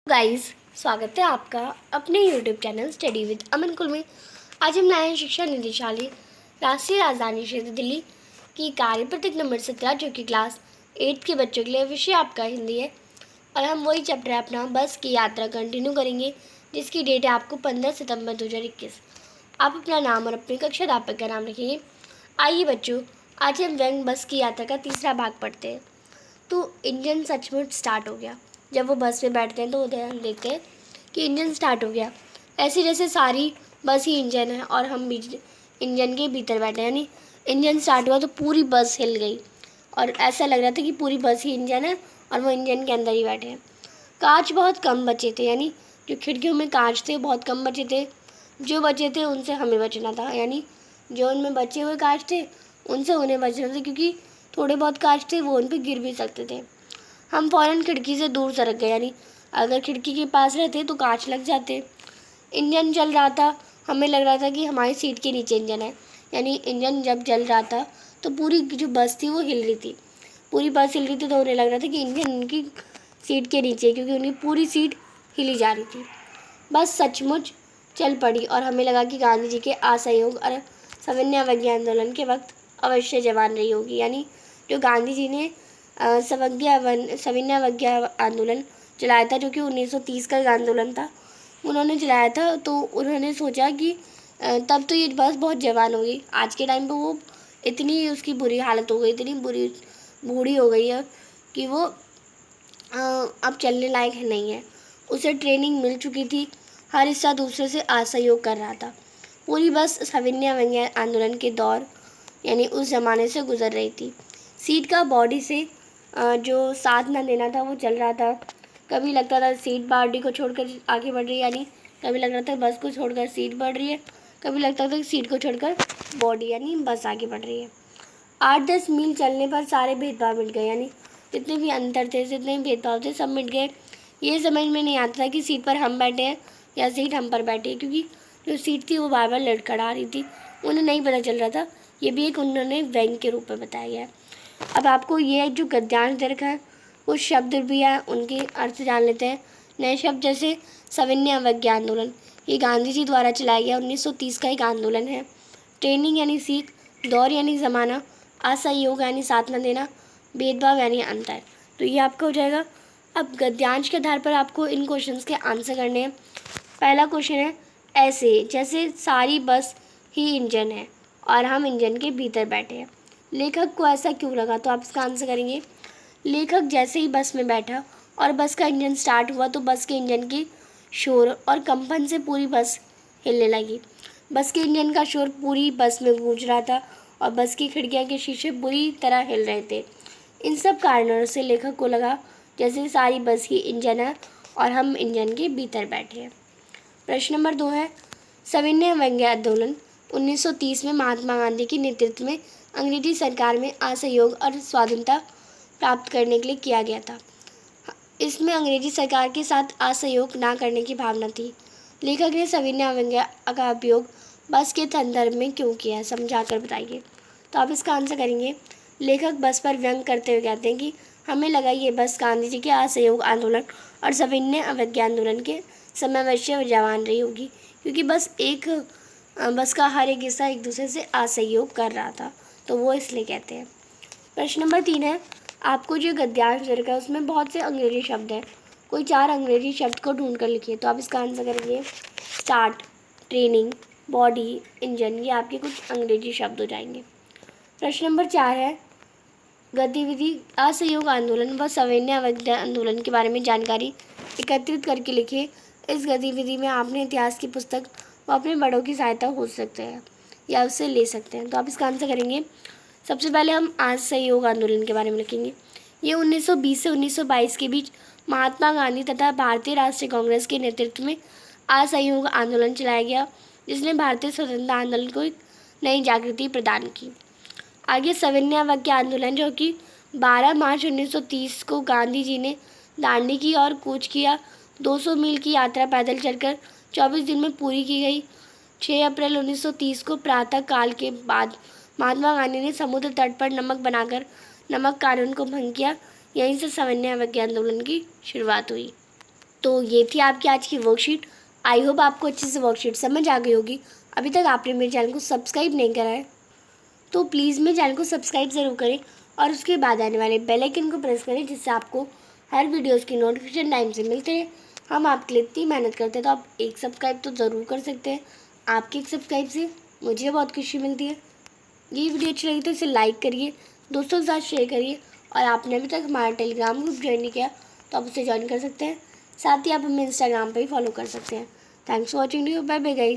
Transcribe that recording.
Guys, स्वागत है आपका अपने यूट्यूब चैनल स्टडी विद अमन कुल में। आज हम लाए हैं शिक्षा निदेशालय राष्ट्रीय राजधानी क्षेत्र दिल्ली की कार्यपत्रिक नंबर 17 जो कि क्लास 8 के बच्चों के लिए विषय आपका हिंदी है। और हम वही चैप्टर अपना बस की यात्रा कंटिन्यू करेंगे, जिसकी डेट है आपको 15 सितंबर 2021। आप अपना नाम और अपनी कक्षा अध्यापक का नाम लिखेंगे। आइए बच्चों, आज हम व्यंग बस की यात्रा का तीसरा भाग पढ़ते हैं। तो इंजन सचमुच स्टार्ट हो गया। जब वो बस में बैठते हैं तो उधर देखते हैं कि इंजन स्टार्ट हो गया, ऐसे जैसे सारी बस ही इंजन है और हम बीच इंजन के भीतर बैठे हैं। यानी इंजन स्टार्ट हुआ तो पूरी बस हिल गई और ऐसा लग रहा था कि पूरी बस ही इंजन है और वो इंजन के अंदर ही बैठे हैं। कांच बहुत कम बचे थे, यानी जो खिड़कियों में कांच थे बहुत कम बचे थे। जो बचे थे उनसे हमें बचना था, यानी जो उनमें बचे हुए कांच थे उनसे उन्हें बचना था, क्योंकि थोड़े बहुत कांच थे वो उन पर गिर भी सकते थे। हम फ़ौरन खिड़की से दूर सरक गए, यानी अगर खिड़की के पास रहते तो कांच लग जाते। इंजन चल रहा था, हमें लग रहा था कि हमारी सीट के नीचे इंजन है। यानी इंजन जब चल रहा था तो पूरी जो बस थी वो हिल रही थी। पूरी बस हिल रही थी तो उन्हें लग रहा था कि इंजन उनकी सीट के नीचे, क्योंकि उनकी पूरी सीट हिली जा रही थी। बस सचमुच चल पड़ी और हमें लगा कि गांधी जी के असहयोग और सविनय अवज्ञा आंदोलन के वक्त अवश्य जवान रही होगी। यानी जो गांधी जी ने सविनय अवज्ञा आंदोलन चलाया था, जो कि 1930 का एक आंदोलन था, उन्होंने चलाया था। तो उन्होंने सोचा कि तब तो ये बस बहुत जवान होगी। आज के टाइम पे वो इतनी उसकी बुरी हालत हो गई, इतनी बुरी बूढ़ी हो गई है कि वो अब चलने लायक नहीं है। उसे ट्रेनिंग मिल चुकी थी, हर हिस्सा दूसरे से असहयोग कर रहा था। पूरी बस सविनय अवज्ञा आंदोलन के दौर यानी उस ज़माने से गुजर रही थी। सीट का बॉडी से जो साथ ना देना था वो चल रहा था। कभी लगता था सीट बॉडी को छोड़कर आगे बढ़ रही है, यानी कभी लग रहा था बस को छोड़कर सीट बढ़ रही है, कभी लगता था सीट को छोड़कर बॉडी यानी बस आगे बढ़ रही है। 8-10 मील चलने पर सारे भेदभाव मिट गए, यानी जितने भी अंतर थे, जितने भी भेदभाव थे, सब मिट गए। ये समझ में नहीं आता था कि सीट पर हम बैठे हैं या सीट हम पर बैठी है, क्योंकि जो सीट थी वो बार बार लड़खड़ा रही थी। उन्हें नहीं पता चल रहा था। ये भी एक उन्होंने व्यंग के रूप में बताया गया है। अब आपको ये जो गद्यांश दे रखा है कुछ शब्द भी है, उनके अर्थ जान लेते हैं। नए शब्द जैसे सविनय अवज्ञा आंदोलन, ये गांधी जी द्वारा चलाया गया 1930 का एक आंदोलन है। ट्रेनिंग यानी सीख, दौर यानी ज़माना, असहयोग यानी साथ न देना, भेदभाव यानी अंतर। तो ये आपका हो जाएगा। अब गद्यांश के आधार पर आपको इन क्वेश्चंस के आंसर करने हैं। पहला क्वेश्चन है, ऐसे जैसे सारी बस ही इंजन है और हम इंजन के भीतर बैठे हैं, लेखक को ऐसा क्यों लगा? तो आप इसका आंसर करेंगे, लेखक जैसे ही बस में बैठा और बस का इंजन स्टार्ट हुआ तो बस के इंजन की शोर और कंपन से पूरी बस हिलने लगी। बस के इंजन का शोर पूरी बस में गूंज रहा था और बस की खिड़कियां के शीशे बुरी तरह हिल रहे थे। इन सब कारणों से लेखक को लगा जैसे सारी बस ही इंजन है और हम इंजन के भीतर बैठे हैं। प्रश्न नंबर 2 है, सविनय अवज्ञा आंदोलन 1930 में महात्मा गांधी के नेतृत्व में अंग्रेजी सरकार में असहयोग और स्वाधीनता प्राप्त करने के लिए किया गया था। इसमें अंग्रेजी सरकार के साथ असहयोग ना करने की भावना थी। लेखक ने सविनय अवज्ञा का उपयोग बस के संदर्भ में क्यों किया है, समझाकर बताइए। तो आप इसका आंसर करेंगे, लेखक बस पर व्यंग करते हुए कहते हैं कि हमें लगा ये बस गांधी जी के असहयोग आंदोलन और सविनय अवज्ञा आंदोलन के समय अवश्य जवान रही होगी, क्योंकि बस का हर एक हिस्सा एक दूसरे से असहयोग कर रहा था, तो वो इसलिए कहते हैं। प्रश्न नंबर 3 है, आपको जो गद्यांश दे रखा है उसमें बहुत से अंग्रेजी शब्द हैं, कोई 4 अंग्रेजी शब्द को ढूंढ कर लिखिए। तो आप इसका आंसर करेंगे, स्टार्ट, ट्रेनिंग, बॉडी, इंजन, ये आपके कुछ अंग्रेजी शब्द हो जाएंगे। प्रश्न नंबर 4 है, गतिविधि असहयोग आंदोलन व सविनय अवज्ञा आंदोलन के बारे में जानकारी एकत्रित करके लिखिए। इस गतिविधि में आपने इतिहास की पुस्तक व अपने बड़ों की सहायता हो सकते हैं या उससे ले सकते हैं। तो आप इसका आंसर करेंगे, सबसे पहले हम असहयोग आंदोलन के बारे में लिखेंगे। ये 1920 से 1922 के बीच महात्मा गांधी तथा भारतीय राष्ट्रीय कांग्रेस के नेतृत्व में असहयोग आंदोलन चलाया गया, जिसने भारतीय स्वतंत्रता आंदोलन को एक नई जागृति प्रदान की। आगे सविनय अवज्ञा आंदोलन, जो कि 12 मार्च 1930 को गांधी जी ने दांडी की ओर कूच किया। 200 मील की यात्रा पैदल चलकर 24 दिन में पूरी की गई। 6 अप्रैल 1930 को प्रातः काल के बाद महात्मा गांधी ने समुद्र तट पर नमक बनाकर नमक कानून को भंग किया। यहीं से सविनय अवज्ञा आंदोलन की शुरुआत हुई। तो ये थी आपकी आज की वर्कशीट। आई होप आपको अच्छे से वर्कशीट समझ आ गई होगी। अभी तक आपने मेरे चैनल को सब्सक्राइब नहीं करा है तो प्लीज़ मेरे चैनल को सब्सक्राइब ज़रूर करें और उसके बाद आने वाले बेल आइकन को प्रेस करें, जिससे आपको हर वीडियोज़ की नोटिफिकेशन टाइम से मिलते रहे। हम आपके लिए इतनी मेहनत करते हैं तो आप एक सब्सक्राइब तो ज़रूर कर सकते हैं। आपके एक सब्सक्राइब से मुझे बहुत खुशी मिलती है। ये वीडियो अच्छी लगी तो इसे लाइक करिए, दोस्तों के साथ शेयर करिए और आपने अभी तक हमारा टेलीग्राम ग्रुप ज्वाइन नहीं किया तो आप उसे ज्वाइन कर सकते हैं। साथ ही आप हमें इंस्टाग्राम पर भी फॉलो कर सकते हैं। Thanks for watching, bye bye guys.